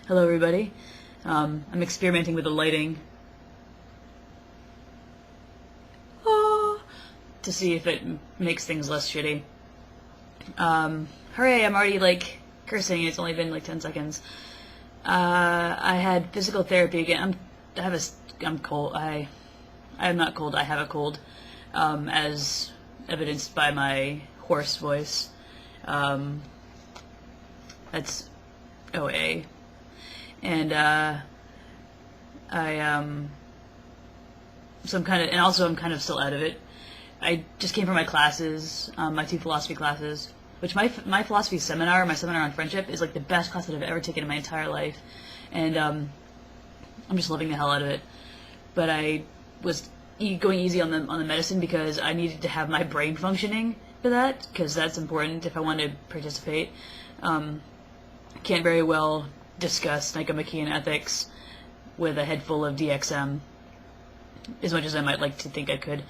Hello everybody. I'm experimenting with the lighting to see if it makes things less shitty. Hooray, I'm already like cursing. It's only been like 10 seconds. I had physical therapy again. I'm cold. I'm not cold. I have a cold, as evidenced by my hoarse voice. That's OA. And so I'm kind of still out of it. I just came from my classes, my 2 philosophy classes, which my philosophy seminar, my seminar on friendship, is like the best class that I've ever taken in my entire life, and I'm just loving the hell out of it. But I was going easy on the medicine because I needed to have my brain functioning for that, because that's important if I want to participate. Can't very well discuss Nicomachean ethics with a head full of DXM as much as I might like to think I could.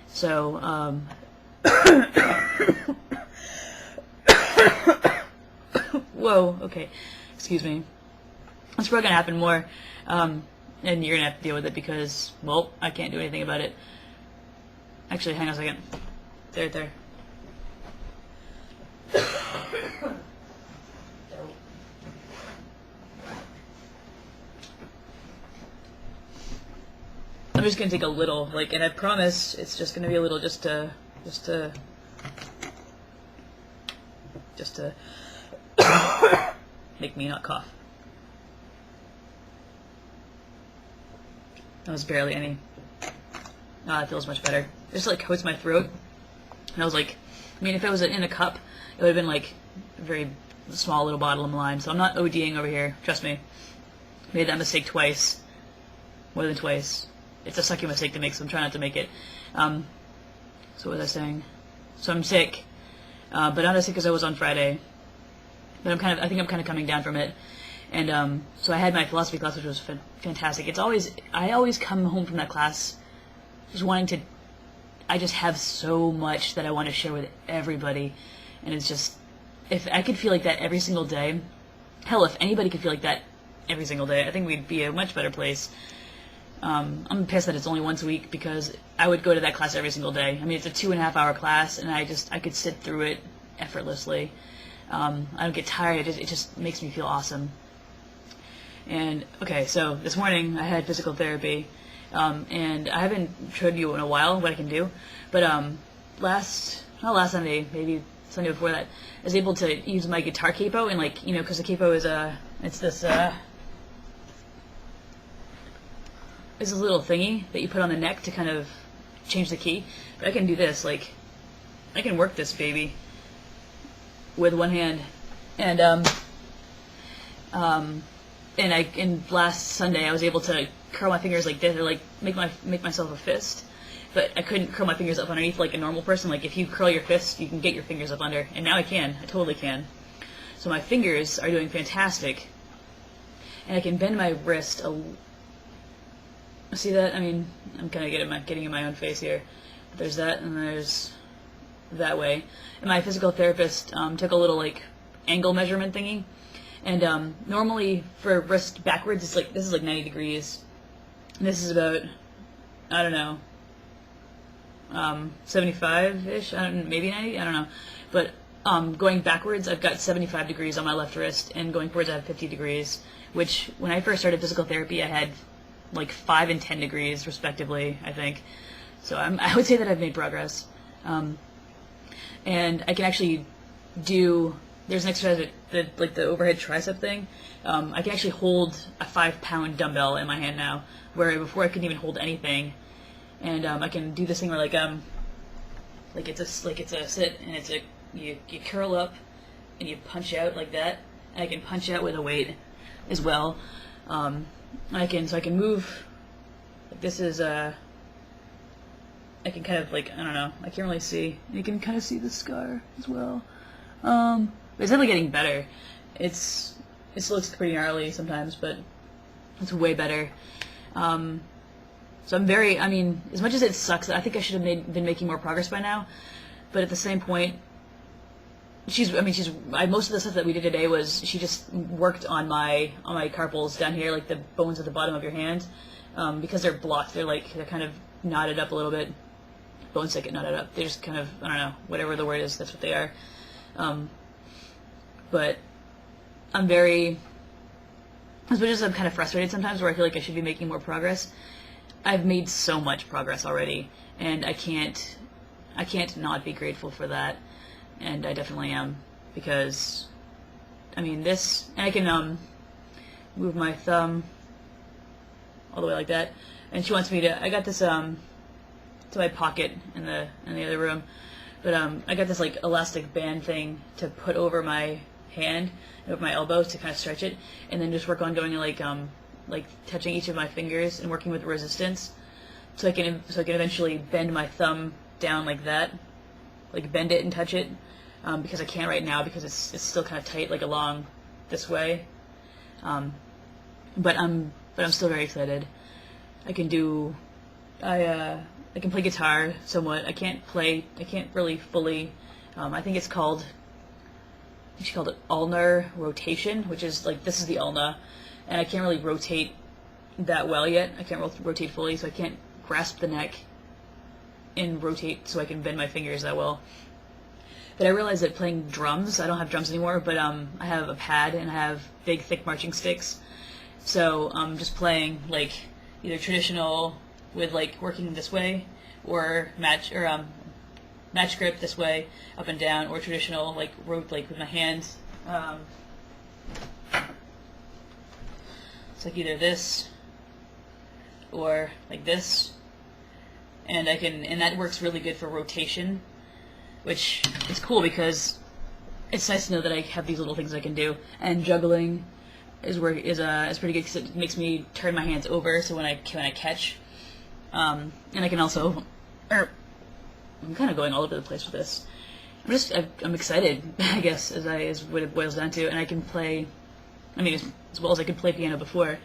So, whoa, okay, excuse me. It's probably gonna happen more, and you're gonna have to deal with it because, well, I can't do anything about it. Actually, hang on a second. There. I'm just gonna take a little, and I promise it's just gonna be a little, just to make me not cough. That was barely any. It feels much better. It just coats my throat, and I was like, I mean, if it was in a cup, it would have been like a very small little bottle of lime. So I'm not ODing over here. Trust me. Made that mistake twice, more than twice. It's a sucky mistake to make, so I'm trying not to make it. So what was I saying? So I'm sick, but not as sick as I was on Friday. But I think I'm kind of coming down from it. And so I had my philosophy class, which was fantastic. I always come home from that class just wanting to. I just have so much that I want to share with everybody, and it's just, if I could feel like that every single day, hell, if anybody could feel like that every single day, I think we'd be a much better place. I'm pissed that it's only once a week because I would go to that class every single day. I mean, it's a 2.5-hour class, and I could sit through it effortlessly. I don't get tired. It just makes me feel awesome. And okay, so this morning I had physical therapy, and I haven't showed you in a while what I can do, but not last Sunday, maybe Sunday before that, I was able to use my guitar capo, and because the capo is it's this is a little thingy that you put on the neck to kind of change the key. But I can do this, I can work this baby with one hand. And last Sunday I was able to curl my fingers like this, or make myself a fist. But I couldn't curl my fingers up underneath like a normal person. Like if you curl your fist, you can get your fingers up under. And now I totally can. So my fingers are doing fantastic. And I can bend my wrist see that? I mean, I'm kind of getting in my own face here. But there's that, and there's that way. And my physical therapist took a little angle measurement thingy, and normally for wrist backwards, this is 90 degrees. And this is about, I don't know, 75-ish, maybe 90, I don't know. But going backwards, I've got 75 degrees on my left wrist, and going forwards, I have 50 degrees. Which, when I first started physical therapy, I had 5 and 10 degrees respectively, I think. So I would say that I've made progress. And I can actually there's an exercise that the overhead tricep thing. I can actually hold a 5-pound dumbbell in my hand now, where before I couldn't even hold anything. And I can do this thing where it's a sit, and you curl up and you punch out like that. And I can punch out with a weight as well. I can move. This is I can kind of I don't know. I can't really see. You can kind of see the scar as well. But it's definitely getting better. It still looks pretty gnarly sometimes, but it's way better. So I mean, as much as it sucks, I think I should have been making more progress by now. But at the same point, most of the stuff that we did today was she just worked on my carpals down here, like the bones at the bottom of your hand, because they're blocked. They're kind of knotted up a little bit. Bones that get knotted up. They're just kind of, I don't know, whatever the word is, that's what they are. But I'm as much as I'm kind of frustrated sometimes, where I feel like I should be making more progress, I've made so much progress already, and I can't not be grateful for that. And I definitely am, because, I mean, this, and I can move my thumb all the way like that, and she wants me to, I got this, to my pocket in the other room, but I got this like elastic band thing to put over my hand, over my elbow, to kind of stretch it, and then just work on going like touching each of my fingers and working with resistance, so I can eventually bend my thumb down like that, like bend it and touch it, because I can't right now because it's still kind of tight, like along this way, but I'm still very excited. I can play guitar somewhat. I can't really fully, I think she called it ulnar rotation, which is like, this is the ulna, and I can't really rotate that well yet. I can't rotate fully, so I can't grasp the neck and rotate so I can bend my fingers that well. But I realized that playing drums, I don't have drums anymore, but I have a pad and I have big, thick marching sticks. So just playing like either traditional with like working this way, or match grip this way up and down, or traditional like rope, like with my hands. It's like either this or like this, and that works really good for rotation, which is cool because it's nice to know that I have these little things I can do. And juggling is pretty good because it makes me turn my hands over, so when I catch, and I can also, I'm kind of going all over the place with this. I'm excited, I guess, is what it boils down to, and I can play. I mean, as well as I could play piano before,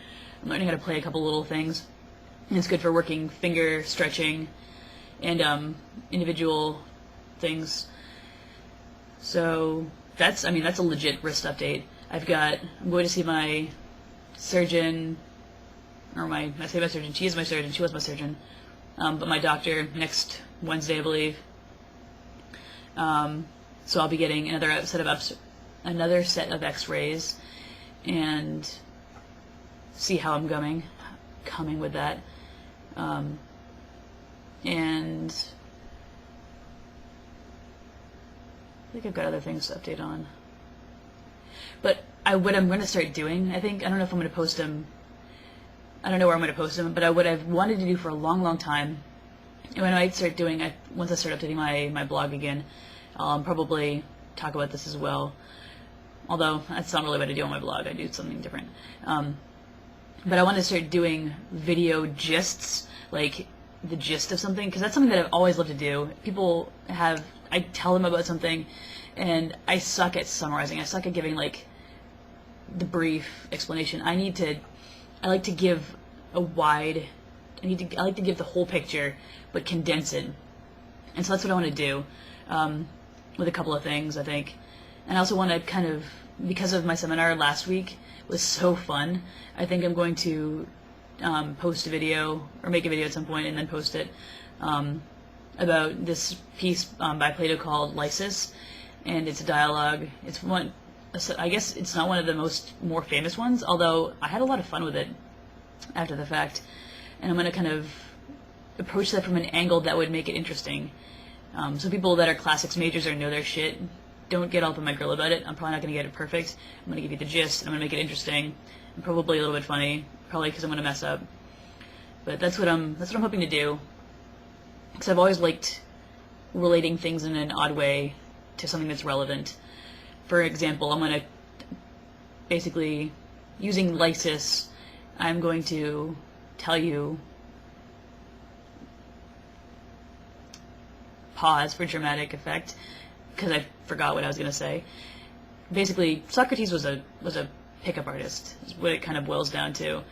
I'm learning how to play a couple little things, and it's good for working finger stretching and individual things. So that's a legit wrist update. I'm going to see my surgeon, I say my surgeon, she is my surgeon, she was my surgeon, but my doctor next Wednesday, I believe. So I'll be getting another set of X-rays and see how I'm coming with that. And I think I've got other things to update on. But what I'm going to start doing, I don't know if I'm going to post them. I don't know where I'm going to post them, but what I've wanted to do for a long, long time, and when I start doing, once I start updating my blog again, I'll probably talk about this as well. Although that's not really what I do on my blog. I do something different. But I want to start doing video gists, like the gist of something, because that's something that I've always loved to do. I tell them about something, and I suck at summarizing. I suck at giving like the brief explanation. I like to give I like to give the whole picture, but condense it. And so that's what I want to do with a couple of things, I think. And I also want to because of my seminar last week was so fun, I think I'm going to post a video, or make a video at some point and then post it, about this piece by Plato called Lysis, and it's a dialogue. I guess it's not one of the more famous ones, although I had a lot of fun with it after the fact, and I'm going to kind of approach that from an angle that would make it interesting. So people that are classics majors or know their shit, don't get all up in my grill about it. I'm probably not going to get it perfect. I'm going to give you the gist, and I'm going to make it interesting, and probably a little bit funny, probably because I'm going to mess up. But that's what I'm hoping to do, because I've always liked relating things in an odd way to something that's relevant. For example, I'm going to basically, using Lysis, I'm going to tell you, pause for dramatic effect, because I forgot what I was going to say. Basically, Socrates was a pickup artist, is what it kind of boils down to.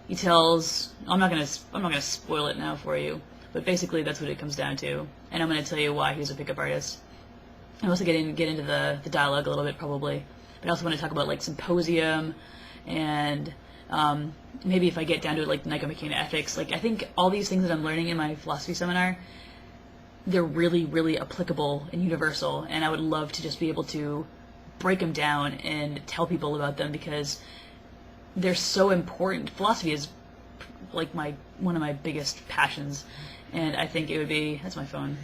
He tells, I'm not going to spoil it now for you, but basically that's what it comes down to, and I'm going to tell you why he was a pickup artist. I also get into the dialogue a little bit probably, but I also want to talk about like symposium, and maybe if I get down to it, like Nicomachean ethics. Like I think all these things that I'm learning in my philosophy seminar, they're really, really applicable and universal, and I would love to just be able to break them down and tell people about them because they're so important. Philosophy is like one of my biggest passions, and I think it would be, that's my phone,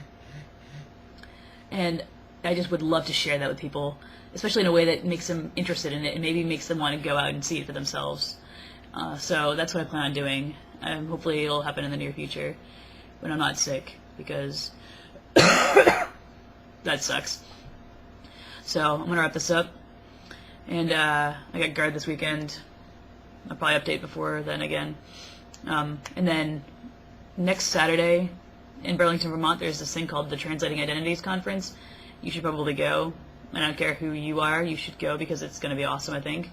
and I just would love to share that with people, especially in a way that makes them interested in it and maybe makes them want to go out and see it for themselves. So that's what I plan on doing. Hopefully it'll happen in the near future when I'm not sick, because that sucks. So I'm going to wrap this up. And I got guard this weekend. I'll probably update before then again. And then next Saturday in Burlington, Vermont, there's this thing called the Translating Identities Conference. You should probably go. I don't care who you are, you should go because it's going to be awesome, I think.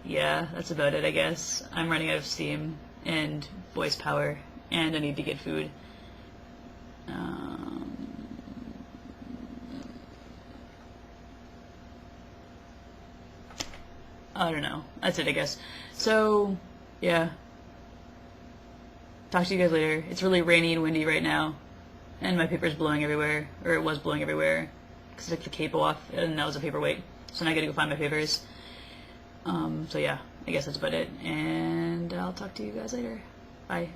Yeah, that's about it, I guess. I'm running out of steam and voice power, and I need to get food. I don't know. That's it, I guess. So, yeah. Talk to you guys later. It's really rainy and windy right now, and my paper's blowing everywhere, or it was blowing everywhere, because I took the capo off, and that was a paperweight. So now I gotta go find my papers. So yeah, I guess that's about it, and I'll talk to you guys later. Bye.